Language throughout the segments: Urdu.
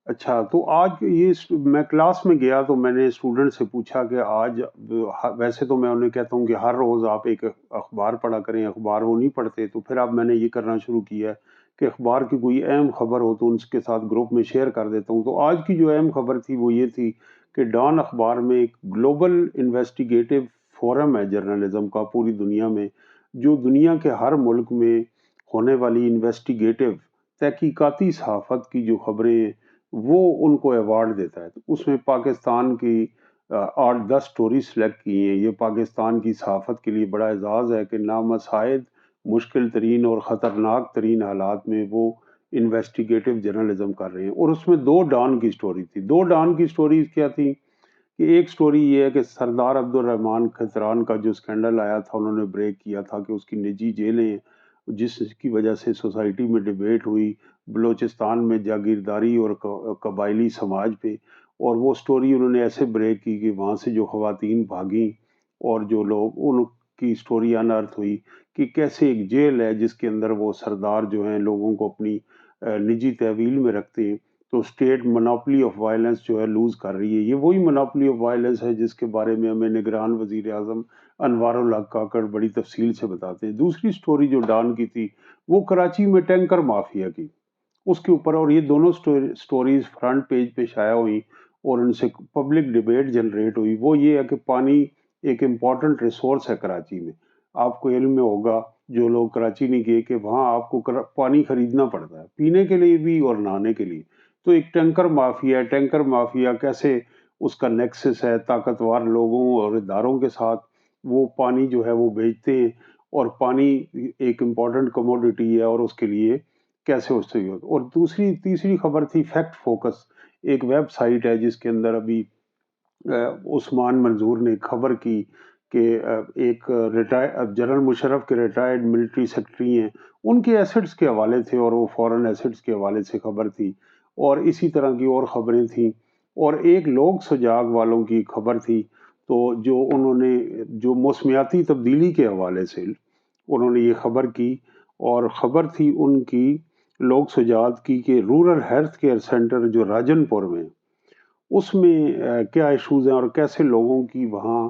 اچھا تو آج میں کلاس میں گیا تو میں نے اسٹوڈنٹ سے پوچھا کہ آج ویسے تو میں انہیں کہتا ہوں کہ ہر روز آپ ایک اخبار پڑھا کریں، اخبار وہ نہیں پڑھتے، تو پھر اب میں نے یہ کرنا شروع کیا ہے کہ اخبار کی کوئی اہم خبر ہو تو ان کے ساتھ گروپ میں شیئر کر دیتا ہوں۔ تو آج کی جو اہم خبر تھی وہ یہ تھی کہ ڈان اخبار میں ایک گلوبل انویسٹیگیٹو فورم ہے جرنلزم کا پوری دنیا میں، جو دنیا کے ہر ملک میں ہونے والی انویسٹیگیٹو تحقیقاتی صحافت کی جو خبریں ہیں وہ ان کو ایوارڈ دیتا ہے۔ تو اس میں پاکستان کی 8-10 سٹوری سلیکٹ کی ہیں۔ یہ پاکستان کی صحافت کے لیے بڑا اعزاز ہے کہ نامساعد مشکل ترین اور خطرناک ترین حالات میں وہ انویسٹیگیٹو جرنلزم کر رہے ہیں۔ اور اس میں دو ڈان کی سٹوری تھی۔ دو ڈان کی سٹوریز کیا تھی کہ ایک سٹوری یہ ہے کہ سردار عبد الرحمان کھتران کا جو سکینڈل آیا تھا، انہوں نے بریک کیا تھا کہ اس کی نجی جیلیں جس کی وجہ سے سوسائٹی میں ڈیبیٹ ہوئی بلوچستان میں جاگیرداری اور قبائلی سماج پہ، اور وہ سٹوری انہوں نے ایسے بریک کی کہ وہاں سے جو خواتین بھاگیں اور جو لوگ ان کی سٹوری انارتھ ہوئی کہ کیسے ایک جیل ہے جس کے اندر وہ سردار جو ہیں لوگوں کو اپنی نجی تحویل میں رکھتے ہیں، تو اسٹیٹ منوپلی آف وائلنس جو ہے لوز کر رہی ہے۔ یہ وہی منوپلی آف وائلنس ہے جس کے بارے میں ہمیں نگران وزیر اعظم انوار الحق کاکڑ بڑی تفصیل سے بتاتے ہیں۔ دوسری سٹوری جو ڈان کی تھی وہ کراچی میں ٹینکر مافیا کی، اس کے اوپر، اور یہ دونوں سٹوریز فرنٹ پیج پہ شائع ہوئی اور ان سے پبلک ڈیبیٹ جنریٹ ہوئی۔ وہ یہ ہے کہ پانی ایک امپورٹنٹ ریسورس ہے کراچی میں۔ آپ کو علم میں ہوگا جو لوگ کراچی نہیں گئے کہ وہاں آپ کو پانی خریدنا پڑتا ہے پینے کے لیے بھی اور نہانے کے لیے۔ تو ایک ٹینکر مافیا ہے، ٹینکر مافیا کیسے اس کا نیکسس ہے طاقتور لوگوں اور اداروں کے ساتھ، وہ پانی جو ہے وہ بیچتے ہیں، اور پانی ایک امپورٹنٹ کموڈٹی ہے اور اس کے لیے کیسے اس سے ہوتا۔ اور تیسری خبر تھی فیکٹ فوکس، ایک ویب سائٹ ہے جس کے اندر ابھی عثمان منظور نے خبر کی کہ ایک جنرل مشرف کے ریٹائرڈ ملٹری سیکرٹری ہیں، ان کے ایسٹس کے حوالے تھے اور وہ فورن ایسٹس کے حوالے سے خبر تھی، اور اسی طرح کی اور خبریں تھیں۔ اور ایک لوک سجاگ والوں کی خبر تھی، تو جو انہوں نے جو موسمیاتی تبدیلی کے حوالے سے انہوں نے یہ خبر کی، اور خبر تھی ان کی لوک سجات کی کہ رورل ہیلتھ کیئر سینٹر جو راجن پور میں، اس میں کیا ایشوز ہیں اور کیسے لوگوں کی وہاں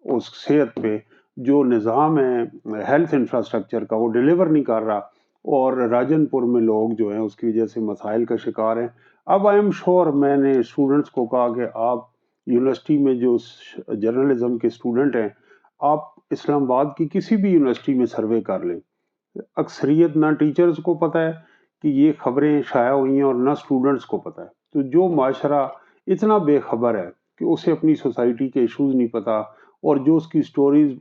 اس صحت پہ جو نظام ہے ہیلتھ انفراسٹرکچر کا وہ ڈیلیور نہیں کر رہا، اور راجن پور میں لوگ جو ہیں اس کی وجہ سے مسائل کا شکار ہیں۔ اب آئی ایم شور، میں نے اسٹوڈنٹس کو کہا کہ آپ یونیورسٹی میں جو جرنلزم کے اسٹوڈنٹ ہیں، آپ اسلام آباد کی کسی بھی یونیورسٹی میں سروے کر لیں، اکثریت نہ ٹیچرز کو پتہ ہے کہ یہ خبریں شائع ہوئی ہیں اور نہ اسٹوڈنٹس کو پتہ ہے۔ تو جو معاشرہ اتنا بے خبر ہے کہ اسے اپنی سوسائٹی کے ایشوز نہیں پتہ، اور جو اس کی سٹوریز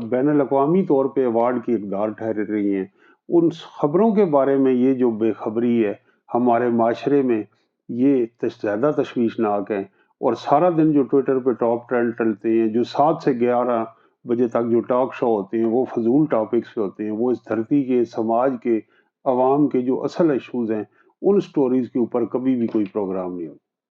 بین الاقوامی طور پہ ایوارڈ کی اقدار ٹھہر رہی ہیں، ان خبروں کے بارے میں یہ جو بے خبری ہے ہمارے معاشرے میں، یہ زیادہ تشویشناک ہے۔ اور سارا دن جو ٹویٹر پہ ٹاپ ٹرینڈ چلتے ہیں، جو 7 سے 11 بجے تک جو ٹاک شو ہوتے ہیں، وہ فضول ٹاپکس پہ ہوتے ہیں، وہ اس دھرتی کے، سماج کے، عوام کے جو اصل ایشوز ہیں ان سٹوریز کے اوپر کبھی بھی کوئی پروگرام نہیں ہوتا۔